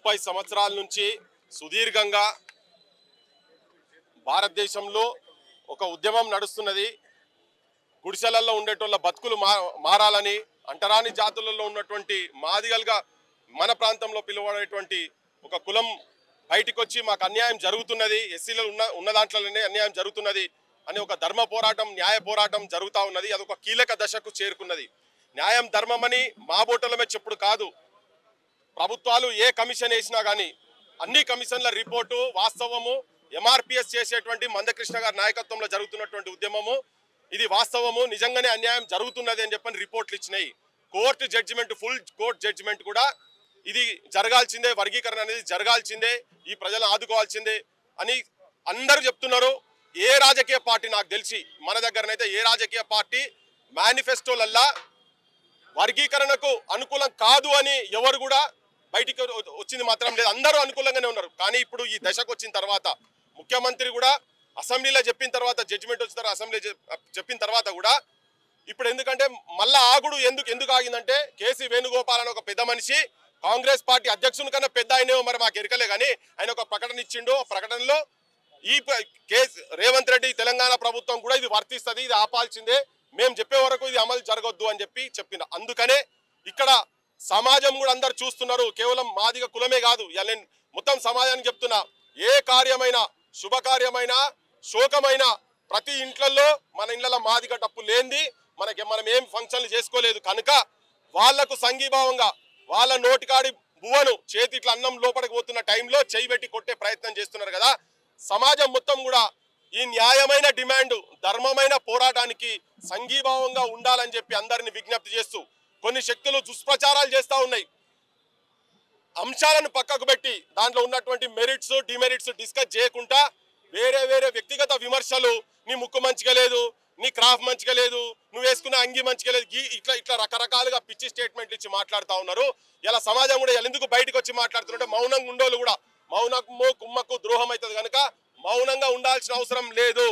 30 సంవత్సరాల నుంచి సుదీర్ఘంగా భారతదేశంలో ఒక ఉద్యమం నడుస్తున్నది. గుడిసెలలో ఉండేటోళ్ళ బతుకులు మారాలని, అంటరాని జాతులలో ఉన్నటువంటి మాదిగలుగా మన ప్రాంతంలో పిలువబడేటువంటి ఒక కులం బయటికి వచ్చి మాకు అన్యాయం జరుగుతున్నది, ఎస్సీలో ఉన్న దాంట్లోనే అన్యాయం జరుగుతున్నది అని ఒక ధర్మ పోరాటం, న్యాయ పోరాటం జరుగుతూ ఉన్నది. అది ఒక కీలక దశకు చేరుకున్నది. న్యాయం ధర్మమని మా బోటలమే చెప్పుడు కాదు, ప్రభుత్వాలు ఏ కమిషన్ వేసినా కానీ అన్ని కమిషన్ల రిపోర్టు వాస్తవము. ఎంఆర్పిఎస్ చేసేటువంటి మందకృష్ణ గారి నాయకత్వంలో జరుగుతున్నటువంటి ఉద్యమము ఇది వాస్తవము, నిజంగానే అన్యాయం జరుగుతున్నది అని చెప్పని రిపోర్ట్లు ఇచ్చినాయి. Court judgment, full court judgment కూడా ఇది జరగాల్సిందే, వర్గీకరణ అనేది జరగాల్సిందే, ఈ ప్రజలను ఆదుకోవాల్సిందే అని అందరూ చెప్తున్నారు. ఏ రాజకీయ పార్టీ, నాకు తెలిసి మన దగ్గరనైతే ఏ రాజకీయ పార్టీ మేనిఫెస్టోలల్లా వర్గీకరణకు అనుకూలం కాదు అని ఎవరు కూడా బయటికి వచ్చింది మాత్రం లేదు. అందరూ అనుకూలంగానే ఉన్నారు. కానీ ఇప్పుడు ఈ దశకు వచ్చిన తర్వాత ముఖ్యమంత్రి కూడా అసెంబ్లీలో చెప్పిన తర్వాత, జడ్జిమెంట్ వచ్చిన తర్వాత అసెంబ్లీ చెప్పిన తర్వాత కూడా ఇప్పుడు ఎందుకంటే మళ్ళా ఆగుడు ఎందుకు ఆగిందంటే, కేసీ వేణుగోపాల్ అని ఒక పెద్ద మనిషి, కాంగ్రెస్ పార్టీ అధ్యక్షుని కన్నా పెద్ద ఆయనేమో మరి మాకు ఎరకలే, కానీ ఆయన ఒక ప్రకటన ఇచ్చిండు. ఆ ప్రకటనలో ఈ రేవంత్ రెడ్డి తెలంగాణ ప్రభుత్వం కూడా ఇది వర్తిస్తుంది, ఇది ఆపాల్సిందే, మేము చెప్పే వరకు ఇది అమలు జరగొద్దు అని చెప్పిన. అందుకనే ఇక్కడ సమాజం కూడా అందరు చూస్తున్నారు. కేవలం మాదిగ కులమే కాదు, ఇలా నేను మొత్తం సమాజానికి చెప్తున్నా, ఏ కార్యమైనా, శుభకార్యమైనా, శోకమైనా ప్రతి ఇంట్లలో మన ఇళ్లలో మాదిగ డప్పు లేనిది మనం ఏం ఫంక్షన్లు చేసుకోలేదు కనుక వాళ్లకు సంఘీభావంగా వాళ్ళ నోటికాడి బువ్వను చేతి ఇట్లా అన్నం లోపలికి పోతున్న టైంలో చేయి పెట్టి కొట్టే ప్రయత్నం చేస్తున్నారు కదా. సమాజం మొత్తం కూడా ఈ న్యాయమైన డిమాండ్, ధర్మమైన పోరాటానికి సంఘీభావంగా ఉండాలని చెప్పి అందరిని విజ్ఞప్తి చేస్తూ, కొన్ని శక్తులు దుష్ప్రచారాలు చేస్తూ ఉన్నాయి. అంశాలను పక్కకు పెట్టి దాంట్లో ఉన్నటువంటి మెరిట్స్, డిమెరిట్స్ డిస్కస్ చేయకుండా వేరే వ్యక్తిగత విమర్శలు, నీ ముక్కు మంచిగా లేదు, నీ క్రాఫ్ట్ మంచిగా లేదు, నువ్వు వేసుకున్న అంగి మంచిగా లేదు, ఇట్లా రకరకాలుగా పిచ్చి స్టేట్మెంట్లు ఇచ్చి మాట్లాడుతూ ఉన్నారు. ఇలా సమాజం కూడా ఎందుకు బయటకు వచ్చి మాట్లాడుతుంటే, మౌనంగా ఉండోళ్ళు కూడా మౌనము కుమ్మకు ద్రోహం అవుతుంది కనుక మౌనంగా ఉండాల్సిన అవసరం లేదు.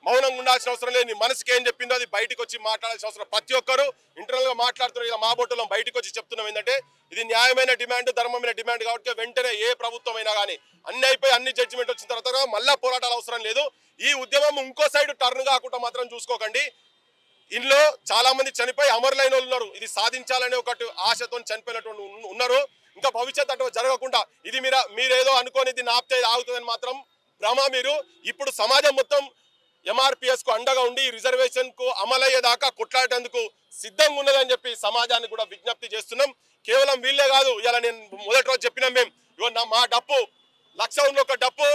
మౌనంగా ఉండాల్సిన అవసరం లేదు. నీ మనసుకి ఏం చెప్పిందో అది బయటకు వచ్చి మాట్లాడాల్సిన అవసరం. ప్రతి ఒక్కరు ఇంటర్నల్గా మాట్లాడుతున్నారు. ఇలా మా బొట్టలో బయటకు వచ్చి చెప్తున్నాం ఏంటంటే, ఇది న్యాయమైన డిమాండ్, ధర్మమైన డిమాండ్ కాబట్టి వెంటనే ఏ ప్రభుత్వం అయినా కానీ అన్ని అయిపోయి అన్ని జడ్జిమెంట్ వచ్చిన తర్వాత మళ్ళా పోరాటాలు అవసరం లేదు. ఈ ఉద్యమం ఇంకో సైడ్ టర్న్ కాకుండా మాత్రం చూసుకోకండి. ఇందులో చాలా మంది చనిపోయి అమరులైన వాళ్ళు ఉన్నారు. ఇది సాధించాలనే ఒకటి ఆశతో చనిపోయినటువంటి ఉన్నారు. ఇంకా భవిష్యత్తు అటు జరగకుండా ఇది మీరేదో అనుకోని ఇది ఆపితే ఆగుతుందని మాత్రం భ్రమ. మీరు ఇప్పుడు సమాజం మొత్తం ఎంఆర్పిఎస్ కు అండగా ఉండి రిజర్వేషన్ కు అమలయ్యేదాకా కొట్లాడేందుకు సిద్ధంగా ఉన్నదని చెప్పి సమాజాన్ని కూడా విజ్ఞప్తి చేస్తున్నాం. కేవలం వీళ్ళే కాదు, ఇలా నేను మొదటి రోజు చెప్పినాం, మేము మా డప్పు 1,01 డప్పు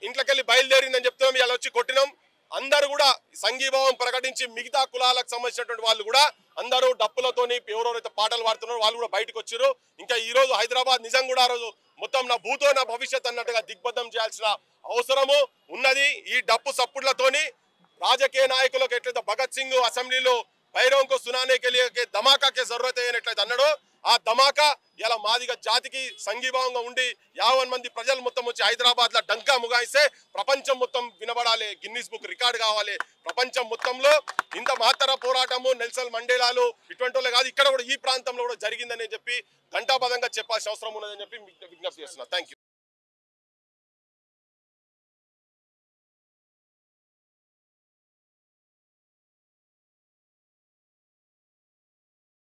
ఇంట్లోకెళ్ళి బయలుదేరిందని చెప్తున్నాం. ఇలా వచ్చి కొట్టినాం. అందరూ కూడా సంఘీభావం ప్రకటించి మిగతా కులాలకు సంబంధించినటువంటి వాళ్ళు కూడా అందరూ డప్పులతోని ఎవరెవరైతే పాటలు పాడుతున్నారో వాళ్ళు కూడా బయటకు వచ్చారు. ఇంకా ఈ రోజు హైదరాబాద్ నిజం కూడా ఆ రోజు మొత్తం నా భూతో నా భవిష్యత్ అన్నట్టుగా దిగ్బంధం చేయాల్సిన అవసరము ఉన్నది. ఈ డప్పు సప్పుడ్లతోని రాజకీయ నాయకులకు ఎట్లయితే భగత్ సింగ్ అసెంబ్లీలో భైరవంకు సునానేకి ధమాకాకే జరూరత్ ఎట్లయితే అన్నాడో, ఆ ధమాకా ఇలా మాదిగ జాతికి సంఘీభావంగా ఉండి 50 మంది ప్రజలు మొత్తం వచ్చి హైదరాబాద్ లో డంకా ముగాయిస్తే ప్రపంచం మొత్తం వినబడాలి, గిన్నిస్ బుక్ రికార్డు కావాలి. ప్రపంచం మొత్తంలో ఇంత మహత్తర పోరాటము నెల్సన్ మండేలాలు ఇటువంటి వాళ్ళే కాదు, ఇక్కడ కూడా ఈ ప్రాంతంలో కూడా జరిగిందని చెప్పి ఘంటాపదంగా చెప్పాల్సిన అవసరం ఉన్నదని చెప్పి విజ్ఞప్తి చేస్తున్నా. Thank you.